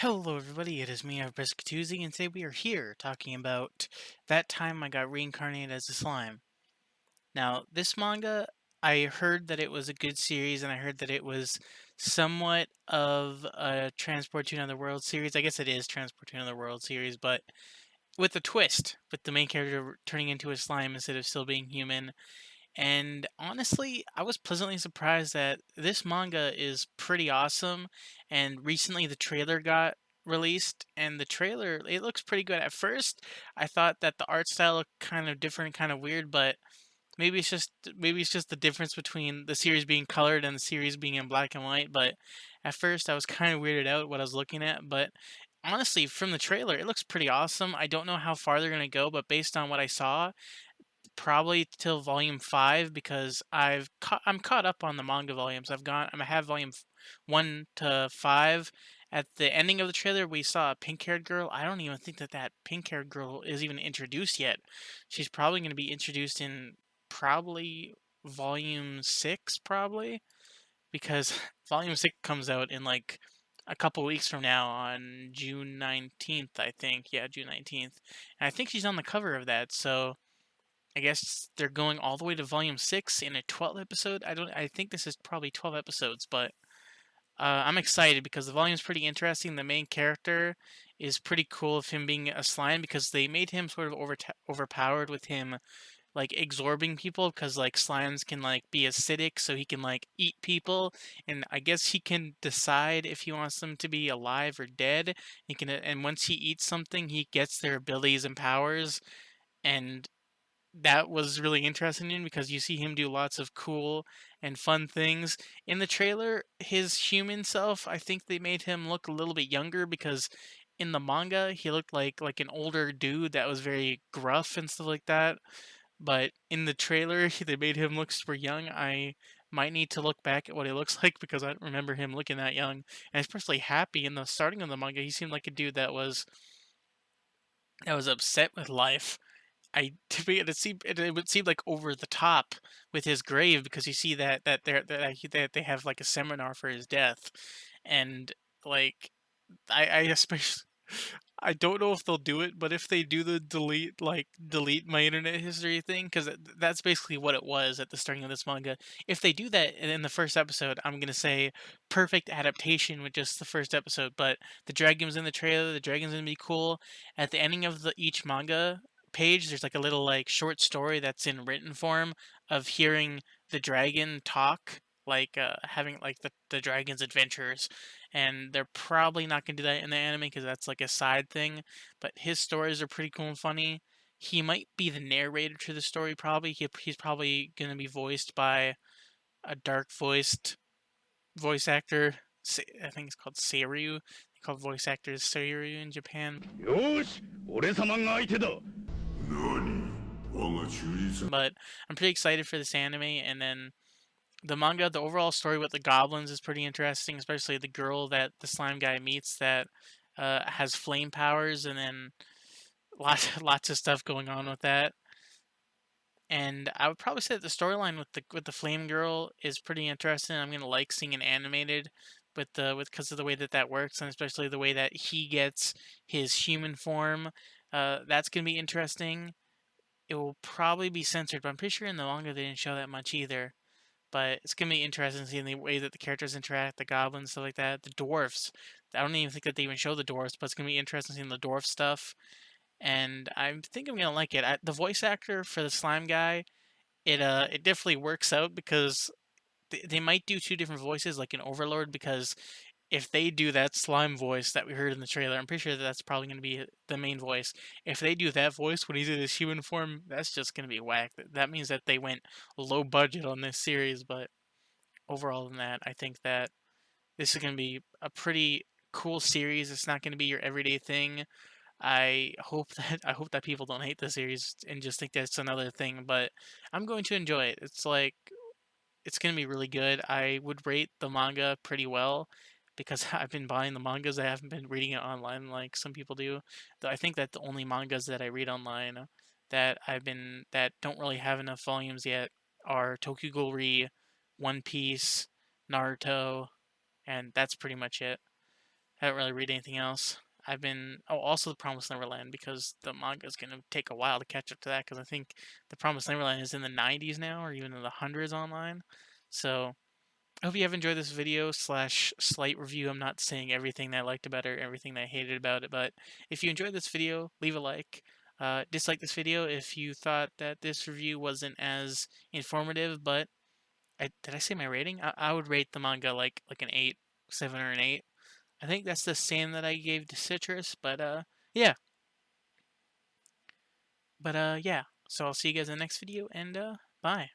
Hello everybody, it is me, Briskatoozy, and today we are here talking about That Time I Got Reincarnated as a Slime. Now, this manga, I heard that it was a good series, and I heard that it was somewhat of a Transport to Another World series. I guess it is Transport to Another World series, but with a twist, with the main character turning into a slime instead of still being human. And honestly, I was pleasantly surprised that this manga is pretty awesome. And recently the trailer got released, and the trailer, it looks pretty good. At first, I thought that the art style looked kind of different, kind of weird, but maybe it's just the difference between the series being colored and the series being in black and white. But at first I was kind of weirded out what I was looking at, but honestly, from the trailer, it looks pretty awesome. I don't know how far they're going to go, but based on what I saw, probably till volume 5 because I'm caught up on the manga volumes. I have volume 1 to 5. At the ending of the trailer, we saw a pink-haired girl. I don't even think that pink-haired girl is even introduced yet. She's probably going to be introduced in probably volume 6, probably, because volume 6 comes out in like a couple weeks from now on June 19th, I think. Yeah, June 19th. And I think she's on the cover of that, so I guess they're going all the way to volume 6 in a 12 episode. I think this is probably 12 episodes, but I'm excited because the volume's pretty interesting. The main character is pretty cool of him being a slime because they made him sort of overpowered with him like absorbing people because like slimes can like be acidic, so he can like eat people, and I guess he can decide if he wants them to be alive or dead. He can, and once he eats something, he gets their abilities and powers, and that was really interesting in because you see him do lots of cool and fun things. In the trailer, his human self, I think they made him look a little bit younger because in the manga he looked like an older dude that was very gruff and stuff like that. But in the trailer, they made him look super young. I might need to look back at what he looks like because I don't remember him looking that young. And especially happy in the starting of the manga, he seemed like a dude that was upset with life. I to me it would seem like over the top with his grave because you see that they have like a seminar for his death, and like I especially I don't know if they'll do it, but if they do the delete my internet history thing, because that's basically what it was at the starting of this manga. If they do that in the first episode, I'm gonna say perfect adaptation with just the first episode. But the dragon was in the trailer. The dragon's gonna be cool. At the ending of each manga page, there's like a little like short story that's in written form of hearing the dragon talk, like having like the dragon's adventures, and they're probably not going to do that in the anime because that's like a side thing. But his stories are pretty cool and funny. He might be the narrator to the story. Probably he's probably going to be voiced by a dark voiced voice actor. I think it's called Seiryu. They call voice actors Seiryu in Japan. よし、俺様が相手だ。But I'm pretty excited for this anime, and then the manga, the overall story with the goblins is pretty interesting, especially the girl that the slime guy meets that has flame powers, and then lots of stuff going on with that. And I would probably say that the storyline with the flame girl is pretty interesting. I'm gonna like seeing it animated with because of the way that works, and especially the way that he gets his human form. That's gonna be interesting. It will probably be censored, but I'm pretty sure in the manga they didn't show that much either. But it's gonna be interesting seeing the way that the characters interact, the goblins, stuff like that. The dwarfs. I don't even think that they even show the dwarfs, but it's gonna be interesting seeing the dwarf stuff. And I think I'm gonna like it. The voice actor for the slime guy, it definitely works out because they might do two different voices, like an Overlord, because if they do that slime voice that we heard in the trailer, I'm pretty sure that's probably going to be the main voice. If they do that voice when he's in his human form, that's just going to be whack. That means that they went low budget on this series, but overall than that, I think that this is going to be a pretty cool series. It's not going to be your everyday thing. I hope that people don't hate the series and just think that's another thing, but I'm going to enjoy it. It's going to be really good. I would rate the manga pretty well because I've been buying the mangas. I haven't been reading it online like some people do. Though I think that the only mangas that I read online that don't really have enough volumes yet are Tokyo Ghoul, One Piece, Naruto, and that's pretty much it. I don't really read anything else. I've been also the Promised Neverland because the manga is gonna take a while to catch up to that because I think the Promised Neverland is in the 90s now or even in the hundreds online. So I hope you have enjoyed this video slash slight review. I'm not saying everything that I liked about it or everything that I hated about it, but if you enjoyed this video, leave a like. Dislike this video if you thought that this review wasn't as informative, but did I say my rating? I would rate the manga like an 8, 7 or an 8. I think that's the same that I gave to Citrus, but yeah. But yeah. So I'll see you guys in the next video and bye.